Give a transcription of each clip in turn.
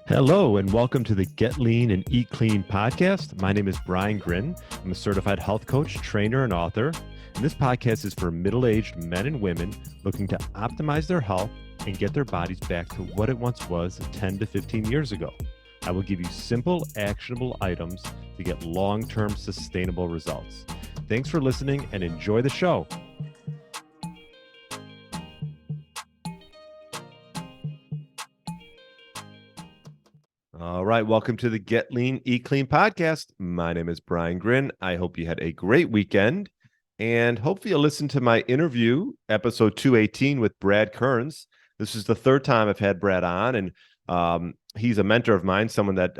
Hello, and welcome to the Get Lean and Eat Clean podcast. My name is Brian Grin. I'm a certified health coach, trainer, and author. And this podcast is for middle-aged men and women looking to optimize their health and get their bodies back to what it once was 10 to 15 years ago. I will give you simple, actionable items to get long-term sustainable results. Thanks for listening and enjoy the show. All right, welcome to the Get Lean, Eat Clean podcast. My name is Brian Grin. I hope you had a great weekend, and hopefully you'll listen to my interview, episode 218 with Brad Kearns. This is the third time I've had Brad on, and he's a mentor of mine, someone that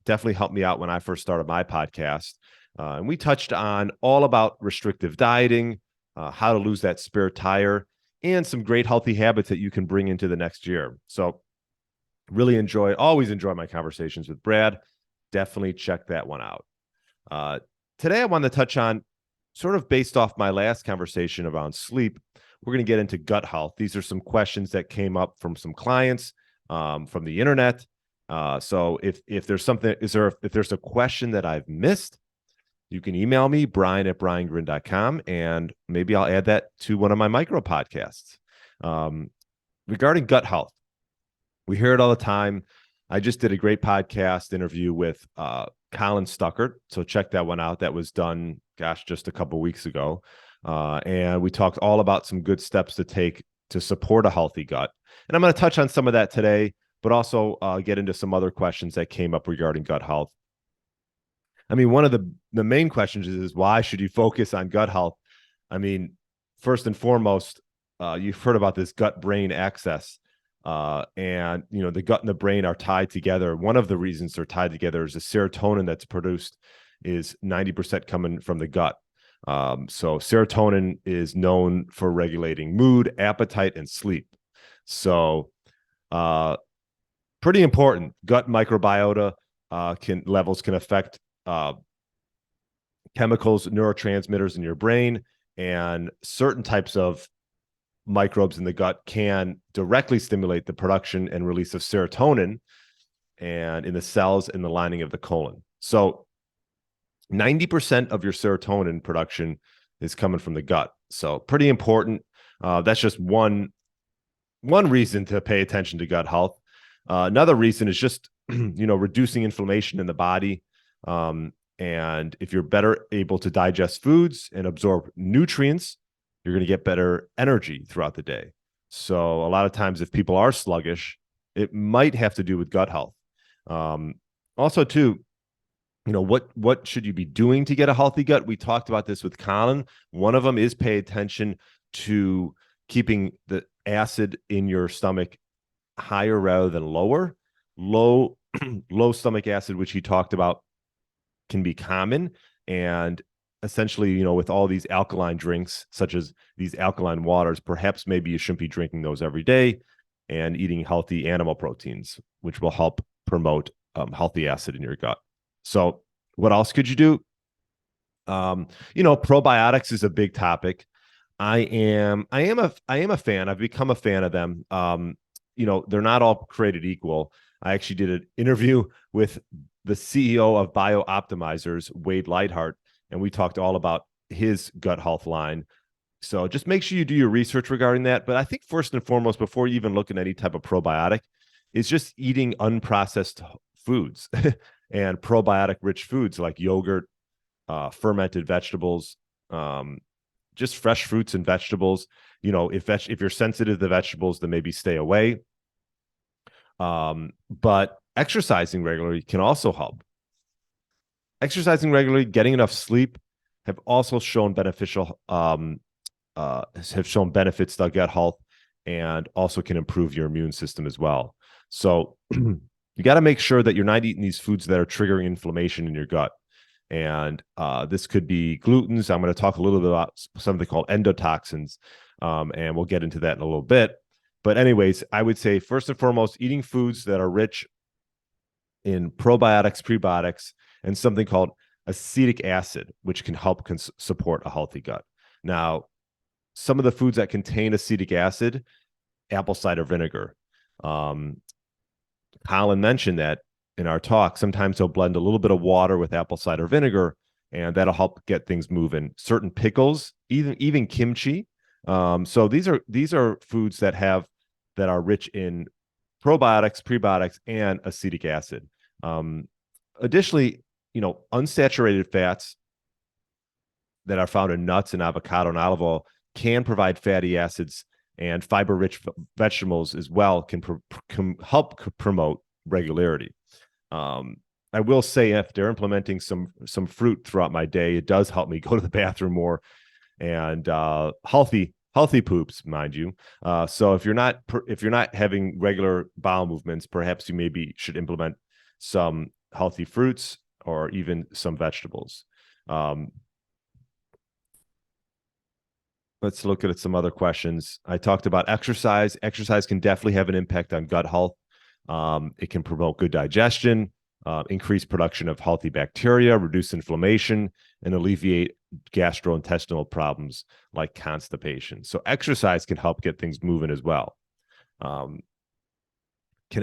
definitely helped me out when I first started my podcast. And we touched on all about restrictive dieting, how to lose that spare tire, and some great healthy habits that you can bring into the next year. So always enjoy my conversations with Brad. Definitely check that one out. Today, I want to touch on, sort of based off my last conversation around sleep, we're going to get into gut health. These are some questions that came up from some clients, from the internet. So if there's something, if there's a question that I've missed, you can email me, brian@briangrin.com, and maybe I'll add that to one of my micro podcasts. Regarding gut health, we hear it all the time. I just did a great podcast interview with Colin Stuckert, so check that one out. That was done, just a couple weeks ago. And we talked all about some good steps to take to support a healthy gut. And I'm going to touch on some of that today, but also get into some other questions that came up regarding gut health. I mean, one of the main questions is why should you focus on gut health? I mean, first and foremost, you've heard about this gut-brain axis. And the gut and the brain are tied together. One of the reasons they're tied together is the serotonin that's produced is 90% coming from the gut. So serotonin is known for regulating mood, appetite, and sleep. So pretty important. Gut microbiota levels can affect chemicals, neurotransmitters in your brain, and certain types of microbes in the gut can directly stimulate the production and release of serotonin and in the cells in the lining of the colon. So 90% of your serotonin production is coming from the gut. So pretty important. That's just one reason to pay attention to gut health. Another reason is just, reducing inflammation in the body. And if you're better able to digest foods and absorb nutrients, you're going to get better energy throughout the day. So a lot of times if people are sluggish, it might have to do with gut health. Also too, what should you be doing to get a healthy gut? We talked about this with Colin. One of them is pay attention to keeping the acid in your stomach higher rather than lower. Low stomach acid, which he talked about, can be common. And essentially, with all these alkaline drinks, such as these alkaline waters, perhaps maybe you shouldn't be drinking those every day and eating healthy animal proteins, which will help promote healthy acid in your gut. So what else could you do? Probiotics is a big topic. I am a fan. I've become a fan of them. They're not all created equal. I actually did an interview with the CEO of BioOptimizers, Wade Lightheart, and we talked all about his gut health line. So just make sure you do your research regarding that. But I think first and foremost, before you even look at any type of probiotic, is just eating unprocessed foods and probiotic-rich foods like yogurt, fermented vegetables, just fresh fruits and vegetables. If you're sensitive to the vegetables, then maybe stay away. But exercising regularly can also help. Exercising regularly, getting enough sleep have also shown benefits to gut health, and also can improve your immune system as well. So you got to make sure that you're not eating these foods that are triggering inflammation in your gut. And this could be glutens. I'm going to talk a little bit about something called endotoxins, and we'll get into that in a little bit. But anyways, I would say first and foremost, eating foods that are rich in probiotics, prebiotics, and something called acetic acid, which can help support a healthy gut. Now, some of the foods that contain acetic acid, apple cider vinegar, Colin mentioned that in our talk. Sometimes he'll blend a little bit of water with apple cider vinegar, and that'll help get things moving. Certain pickles, even kimchi. So these are foods that are rich in probiotics, prebiotics, and acetic acid. Additionally, unsaturated fats that are found in nuts and avocado and olive oil can provide fatty acids, and fiber-rich vegetables as well can help promote regularity. I will say, if they're implementing some fruit throughout my day, it does help me go to the bathroom more, and healthy poops, mind you. So if you're not having regular bowel movements, perhaps you maybe should implement some healthy fruits or even some vegetables. Let's look at some other questions. I talked about exercise. Exercise can definitely have an impact on gut health. It can promote good digestion, increase production of healthy bacteria, reduce inflammation, and alleviate gastrointestinal problems like constipation. So exercise can help get things moving as well. Can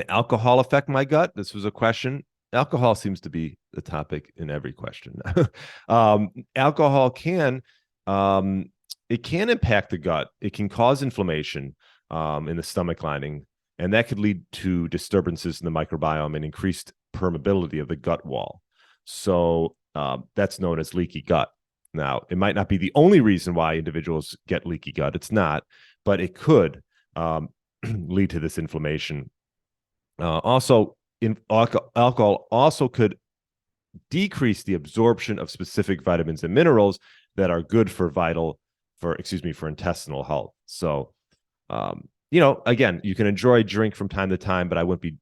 alcohol affect my gut? This was a question. Alcohol seems to be the topic in every question. Alcohol can it can impact the gut. It can cause inflammation in the stomach lining, and that could lead to disturbances in the microbiome and increased permeability of the gut wall. So that's known as leaky gut. Now, it might not be the only reason why individuals get leaky gut. It's not, but it could lead to this inflammation. Alcohol also could decrease the absorption of specific vitamins and minerals that are good for intestinal health. So, again, you can enjoy a drink from time to time, but I wouldn't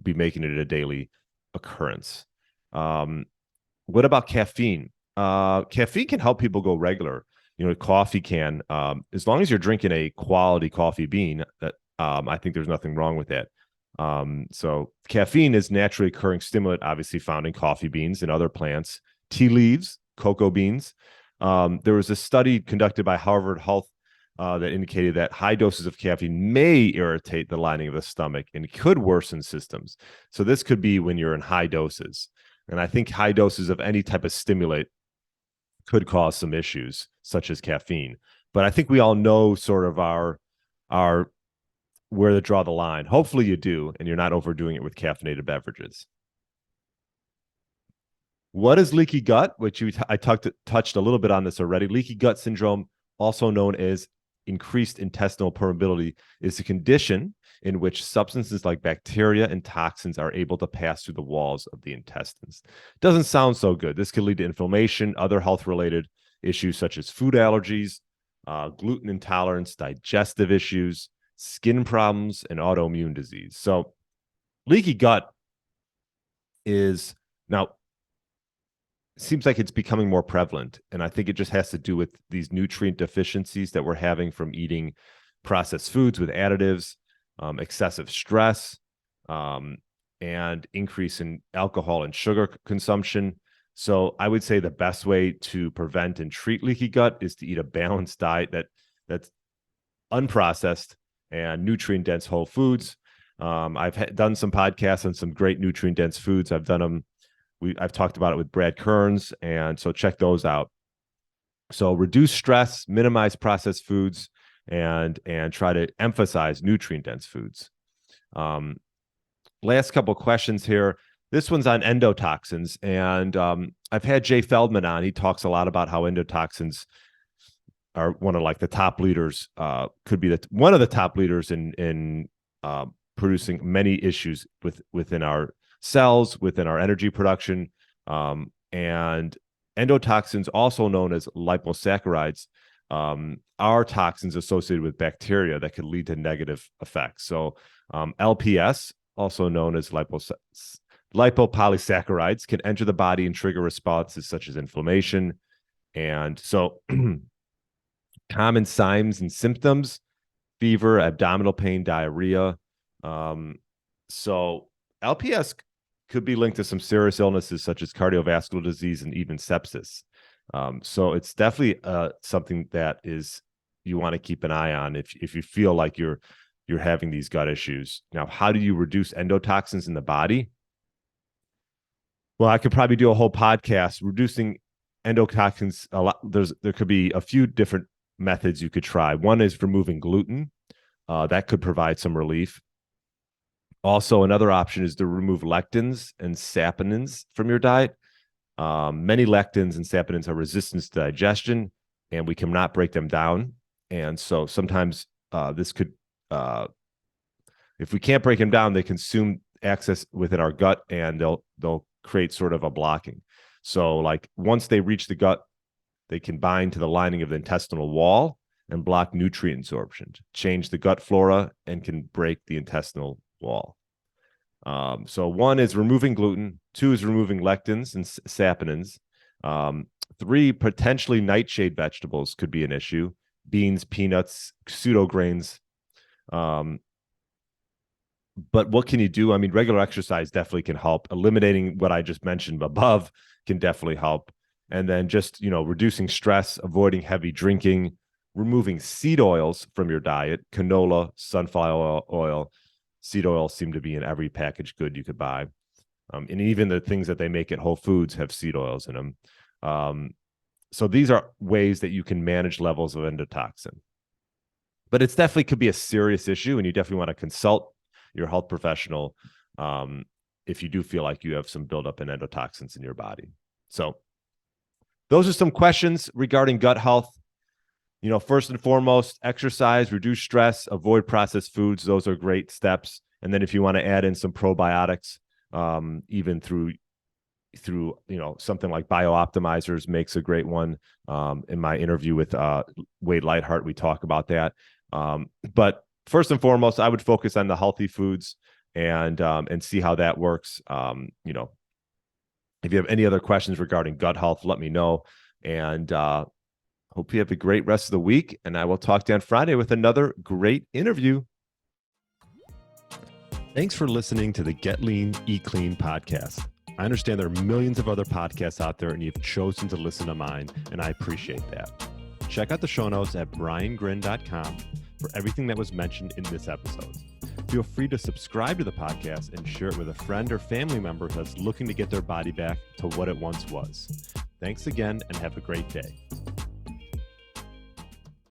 be making it a daily occurrence. What about caffeine? Caffeine can help people go regular. Coffee can, as long as you're drinking a quality coffee bean, that I think there's nothing wrong with that. So caffeine is naturally occurring stimulant, obviously found in coffee beans and other plants, tea leaves, cocoa beans. There was a study conducted by Harvard Health that indicated that high doses of caffeine may irritate the lining of the stomach and could worsen systems. So this could be when you're in high doses. And I think high doses of any type of stimulant could cause some issues, such as caffeine. But I think we all know sort of our where to draw the line. Hopefully you do, and you're not overdoing it with caffeinated beverages. What is leaky gut? Which I touched a little bit on this already. Leaky gut syndrome, also known as increased intestinal permeability, is a condition in which substances like bacteria and toxins are able to pass through the walls of the intestines. Doesn't sound so good. This could lead to inflammation, other health-related issues such as food allergies, gluten intolerance, digestive issues, skin problems, and autoimmune disease. So leaky gut is now seems like it's becoming more prevalent. And I think it just has to do with these nutrient deficiencies that we're having from eating processed foods with additives, excessive stress, and increase in alcohol and sugar consumption. So I would say the best way to prevent and treat leaky gut is to eat a balanced diet that's unprocessed and nutrient-dense whole foods. I've done some podcasts on some great nutrient-dense foods. I've done them. I've talked about it with Brad Kearns, and so check those out. So reduce stress, minimize processed foods, and try to emphasize nutrient-dense foods. Last couple of questions here. This one's on endotoxins, and I've had Jay Feldman on. He talks a lot about how endotoxins are one of the top leaders, could be one of the top leaders in producing many issues within our cells, within our energy production, and endotoxins, also known as liposaccharides, are toxins associated with bacteria that could lead to negative effects. So LPS, also known as lipopolysaccharides, can enter the body and trigger responses such as inflammation. And so common signs and symptoms: fever, abdominal pain, diarrhea. So LPS could be linked to some serious illnesses such as cardiovascular disease and even sepsis. So it's definitely something that you want to keep an eye on if you feel like you're you're having these gut issues. Now, how do you reduce endotoxins in the body? Well, I could probably do a whole podcast reducing endotoxins. There could be a few different methods you could try. One is removing gluten. That could provide some relief. Also, another option is to remove lectins and saponins from your diet. Many lectins and saponins are resistant to digestion, and we cannot break them down. And so sometimes this could, if we can't break them down, they consume access within our gut, and they'll create sort of a blocking. So like once they reach the gut, they can bind to the lining of the intestinal wall and block nutrient absorption, change the gut flora, and can break the intestinal wall. So one is removing gluten. Two is removing lectins and saponins. Three, potentially nightshade vegetables could be an issue. Beans, peanuts, pseudo grains. But what can you do? I mean, regular exercise definitely can help. Eliminating what I just mentioned above can definitely help. And then just, reducing stress, avoiding heavy drinking, removing seed oils from your diet, canola, sunflower oil. Seed oils seem to be in every packaged good you could buy. And even the things that they make at Whole Foods have seed oils in them. So these are ways that you can manage levels of endotoxin. But it's definitely could be a serious issue, and you definitely want to consult your health professional if you do feel like you have some buildup in endotoxins in your body. So those are some questions regarding gut health. First and foremost, exercise, reduce stress, avoid processed foods. Those are great steps. And then if you want to add in some probiotics, even through something like BioOptimizers makes a great one. In my interview with Wade Lightheart, we talk about that. But first and foremost, I would focus on the healthy foods and see how that works. If you have any other questions regarding gut health, let me know. And hope you have a great rest of the week. And I will talk to you on Friday with another great interview. Thanks for listening to the Get Lean, Eat Clean podcast. I understand there are millions of other podcasts out there, and you've chosen to listen to mine, and I appreciate that. Check out the show notes at briangrin.com for everything that was mentioned in this episode. Feel free to subscribe to the podcast and share it with a friend or family member that's looking to get their body back to what it once was. Thanks again, and have a great day.